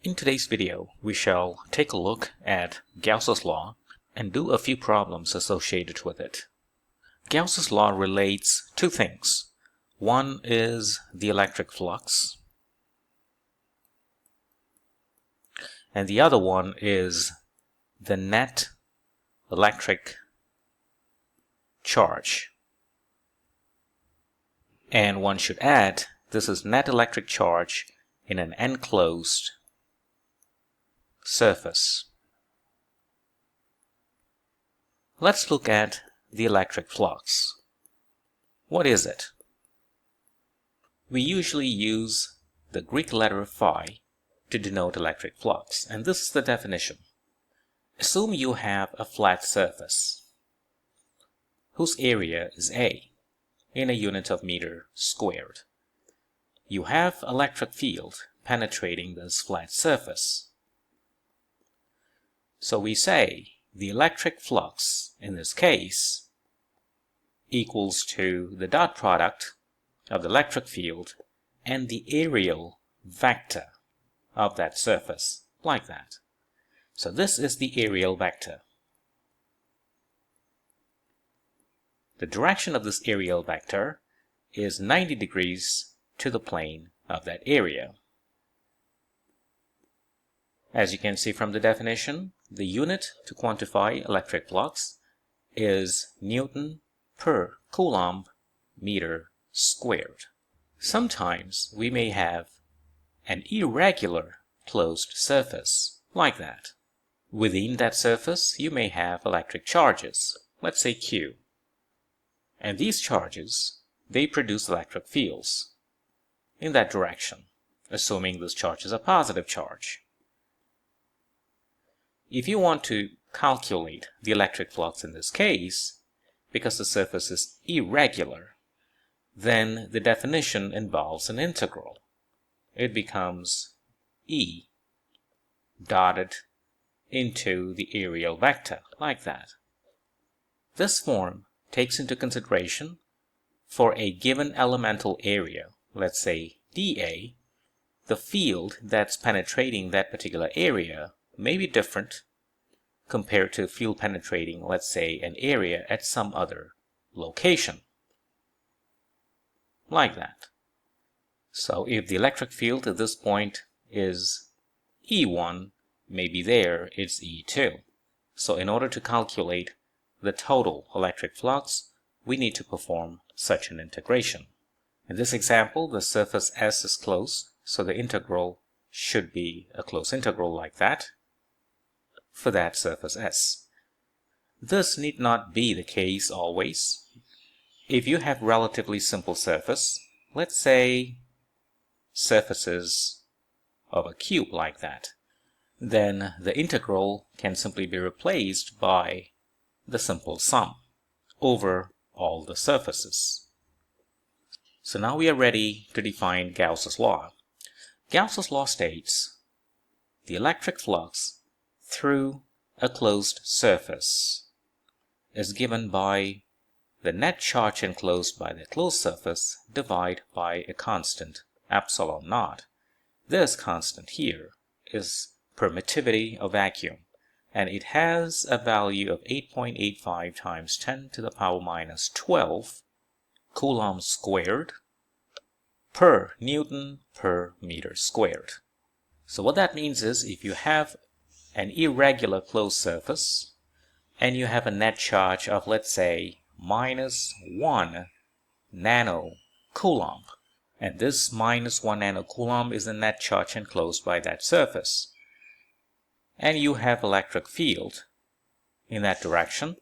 In today's video, we shall take a look at Gauss's law and do a few problems associated with it. Gauss's law relates two things. One is the electric flux, and the other one is the net electric charge. And one should add, this is net electric charge in an enclosed surface. Let's look at the electric flux. What is it? We usually use the Greek letter phi to denote electric flux, and this is the definition. Assume you have a flat surface whose area is A in a unit of meter squared. You have electric field penetrating this flat surface. So we say the electric flux in this case equals to the dot product of the electric field and the areal vector of that surface, like that. So this is the areal vector. The direction of this areal vector is 90 degrees to the plane of that area. As you can see from the definition, the unit to quantify electric flux is Newton per Coulomb meter squared. Sometimes we may have an irregular closed surface, like that. Within that surface, you may have electric charges, let's say Q. And these charges, they produce electric fields in that direction, assuming this charge is a positive charge. If you want to calculate the electric flux in this case, because the surface is irregular, then the definition involves an integral. It becomes E dotted into the areal vector, like that. This form takes into consideration for a given elemental area, let's say dA, the field that's penetrating that particular area may be different compared to field penetrating, let's say, an area at some other location, like that. So if the electric field at this point is E1, maybe there it's E2. So in order to calculate the total electric flux, we need to perform such an integration. In this example, the surface S is closed, so the integral should be a closed integral like that for that surface S. This need not be the case always. If you have relatively simple surface, let's say surfaces of a cube like that, then the integral can simply be replaced by the simple sum over all the surfaces. So now we are ready to define Gauss's law. Gauss's law states the electric flux through a closed surface is given by the net charge enclosed by the closed surface divided by a constant epsilon naught. This constant here is permittivity of vacuum, and it has a value of 8.85 times 10 to the power minus 12 Coulomb squared per Newton per meter squared. So what that means is if you have an irregular closed surface and you have a net charge of, let's say, minus 1 nanocoulomb, and this minus 1 nanocoulomb is the net charge enclosed by that surface, and you have electric field in that direction,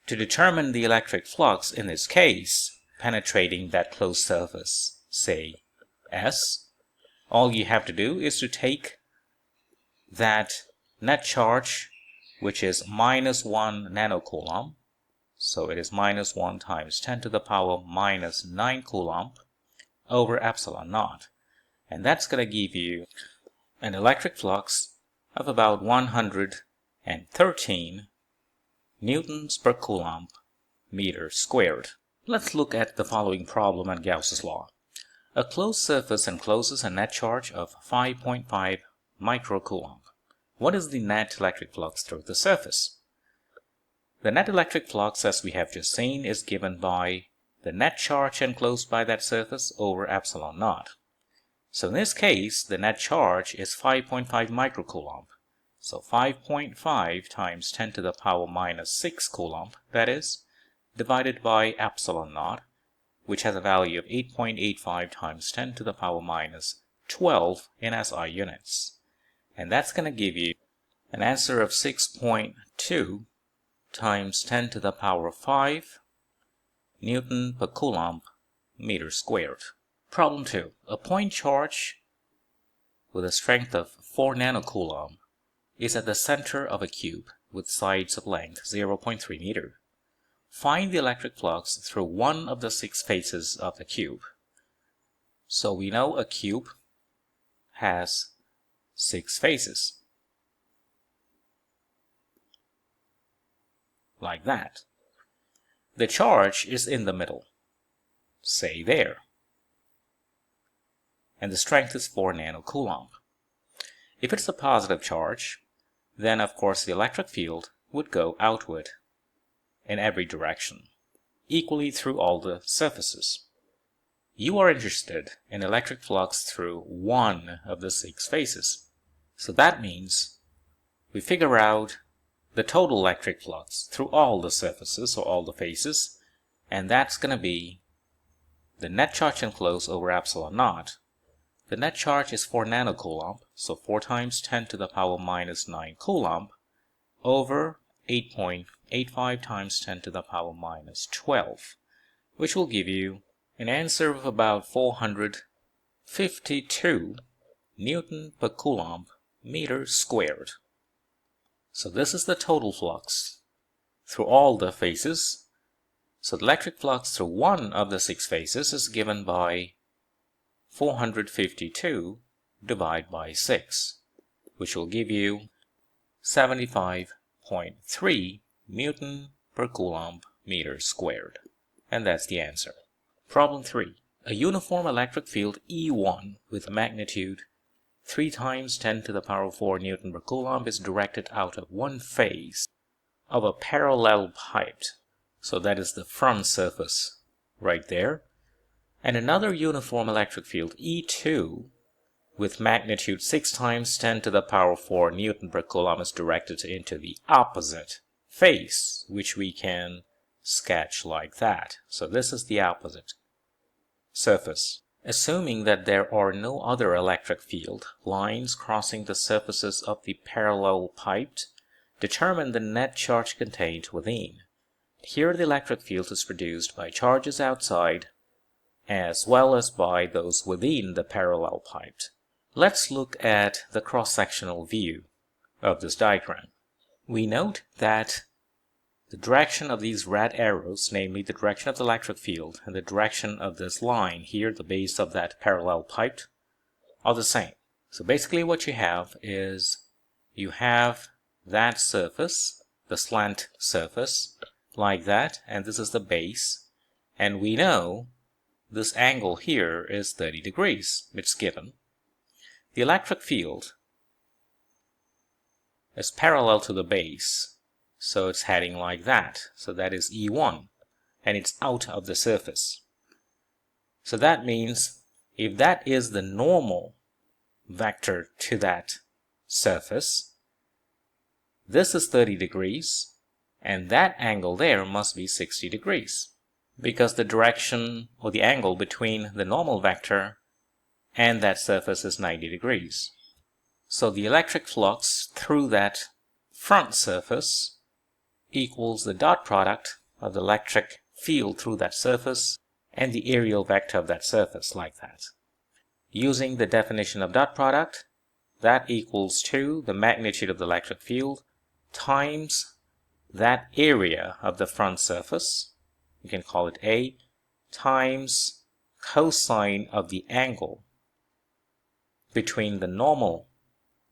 to determine the electric flux in this case penetrating that closed surface, say S, all you have to do is to take that net charge, which is minus 1 nanocoulomb, so it is minus 1 times 10 to the power minus 9 coulomb over epsilon naught, and that's going to give you an electric flux of about 113 newtons per coulomb meter squared. Let's look at the following problem on Gauss's law. A closed surface encloses a net charge of 5.5 microcoulomb. What is the net electric flux through the surface? The net electric flux, as we have just seen, is given by the net charge enclosed by that surface over epsilon naught. So in this case, the net charge is 5.5 microcoulomb. So 5.5 times 10 to the power minus 6 coulomb, that is, divided by epsilon naught, which has a value of 8.85 times 10 to the power minus 12 in SI units. And that's going to give you an answer of 6.2 times 10 to the power 5 Newton per Coulomb meter squared. Problem 2. A point charge with a strength of 4 nanocoulomb is at the center of a cube with sides of length 0.3 meter. Find the electric flux through one of the 6 faces of the cube. So we know a cube has 6 faces, like that. The charge is in the middle, say there, and the strength is 4 nanocoulomb. If it's a positive charge, then of course the electric field would go outward in every direction, equally through all the surfaces. You are interested in electric flux through one of the 6 faces. So that means we figure out the total electric flux through all the surfaces or all the faces, and that's going to be the net charge enclosed over epsilon naught. The net charge is 4 nanocoulomb, so 4 times 10 to the power minus 9 coulomb over 8.85 times 10 to the power minus 12, which will give you an answer of about 452 Newton per Coulomb meter squared. So this is the total flux through all the faces. So the electric flux through one of the 6 faces is given by 452 divided by 6, which will give you 75.3 Newton per Coulomb meter squared. And that's the answer. Problem 3. A uniform electric field E1 with magnitude 3 times 10 to the power 4 Newton per Coulomb is directed out of one face of a parallel pipe. So that is the front surface right there. And another uniform electric field E2 with magnitude 6 times 10 to the power 4 Newton per Coulomb is directed into the opposite face, which we can sketch like that. So this is the opposite surface. Assuming that there are no other electric field lines crossing the surfaces of the parallel pipe, determine the net charge contained within. Here the electric field is produced by charges outside as well as by those within the parallel pipe. Let's look at the cross-sectional view of this diagram. We note that the direction of these red arrows, namely the direction of the electric field and the direction of this line here, the base of that parallel pipe, are the same. So basically what you have is you have that surface, the slant surface, like that, and this is the base, and we know this angle here is 30 degrees. It's given. The electric field is parallel to the base, so it's heading like that. So that is E1, and it's out of the surface. So that means if that is the normal vector to that surface, this is 30 degrees, and that angle there must be 60 degrees, because the direction or the angle between the normal vector and that surface is 90 degrees. So the electric flux through that front surface equals the dot product of the electric field through that surface and the areal vector of that surface, like that. Using the definition of dot product, that equals to the magnitude of the electric field times that area of the front surface, you can call it A, times cosine of the angle between the normal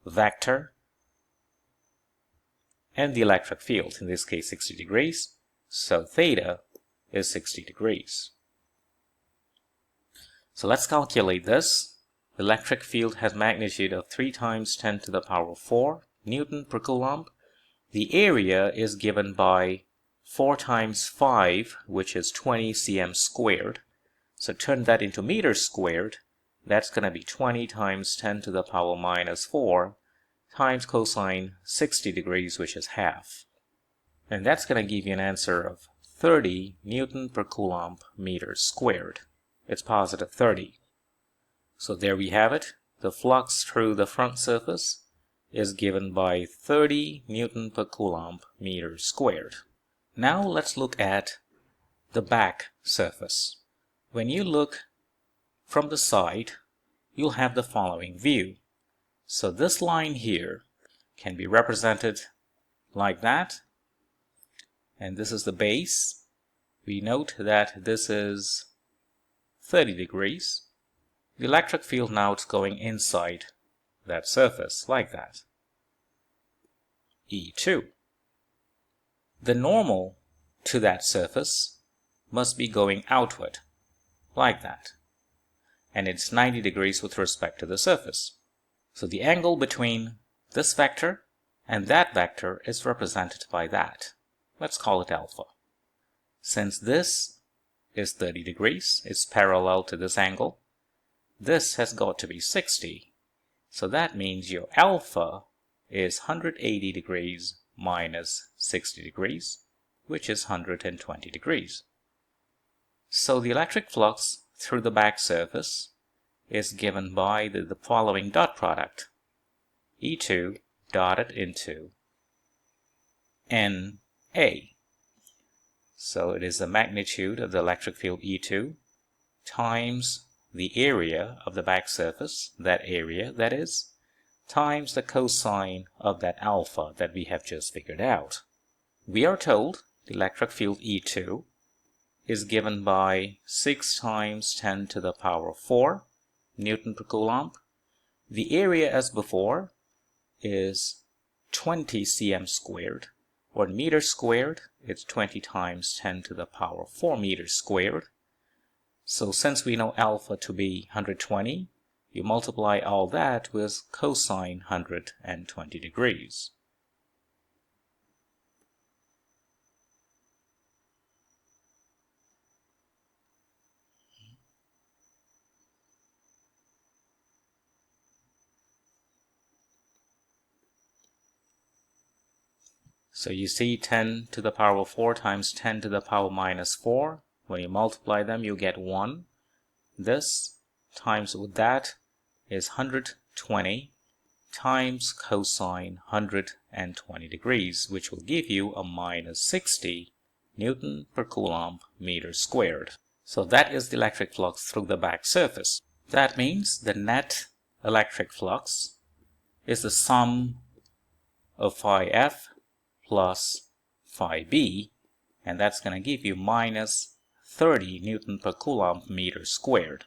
vector and the electric field, in this case 60 degrees, so theta is 60 degrees. So let's calculate this. The electric field has magnitude of 3 times 10 to the power 4 Newton per Coulomb. The area is given by 4 times 5, which is 20 cm squared. So turn that into meters squared. That's going to be 20 times 10 to the power minus 4 times cosine 60 degrees, which is half. And that's going to give you an answer of 30 Newton per Coulomb meters squared. It's positive 30. So there we have it. The flux through the front surface is given by 30 Newton per Coulomb meters squared. Now let's look at the back surface. When you look from the side, you'll have the following view. So this line here can be represented like that, and this is the base. We note that this is 30 degrees. The electric field now is going inside that surface like that. E2. The normal to that surface must be going outward like that, and it's 90 degrees with respect to the surface. So the angle between this vector and that vector is represented by that. Let's call it alpha. Since this is 30 degrees, it's parallel to this angle, this has got to be 60. So that means your alpha is 180 degrees minus 60 degrees, which is 120 degrees. So the electric flux through the back surface is given by the following dot product. E2 dotted into NA. So it is the magnitude of the electric field E2 times the area of the back surface, that area that is, times the cosine of that alpha that we have just figured out. We are told the electric field E2 is given by 6 times 10 to the power 4 Newton per Coulomb. The area as before is 20 cm squared, or meter squared. It's 20 times 10 to the power 4 meters squared. So since we know alpha to be 120, you multiply all that with cosine 120 degrees. So you see 10 to the power 4 times 10 to the power minus 4. When you multiply them, you get 1. This times with that is 120 times cosine 120 degrees, which will give you a minus 60 Newton per Coulomb meter squared. So that is the electric flux through the back surface. That means the net electric flux is the sum of phi F plus phi B, and that's going to give you minus 30 Newton per Coulomb meter squared.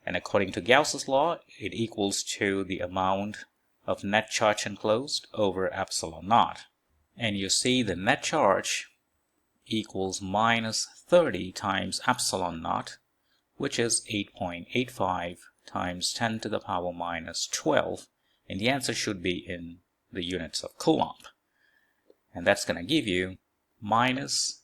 And according to Gauss's law, it equals to the amount of net charge enclosed over epsilon naught. And you see the net charge equals minus 30 times epsilon naught, which is 8.85 times 10 to the power minus 12. And the answer should be in the units of Coulomb. And that's going to give you minus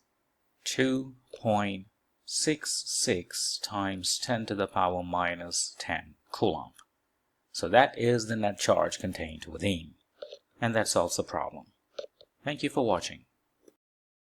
2.66 times 10 to the power minus 10 Coulomb. So that is the net charge contained within. And that solves the problem. Thank you for watching.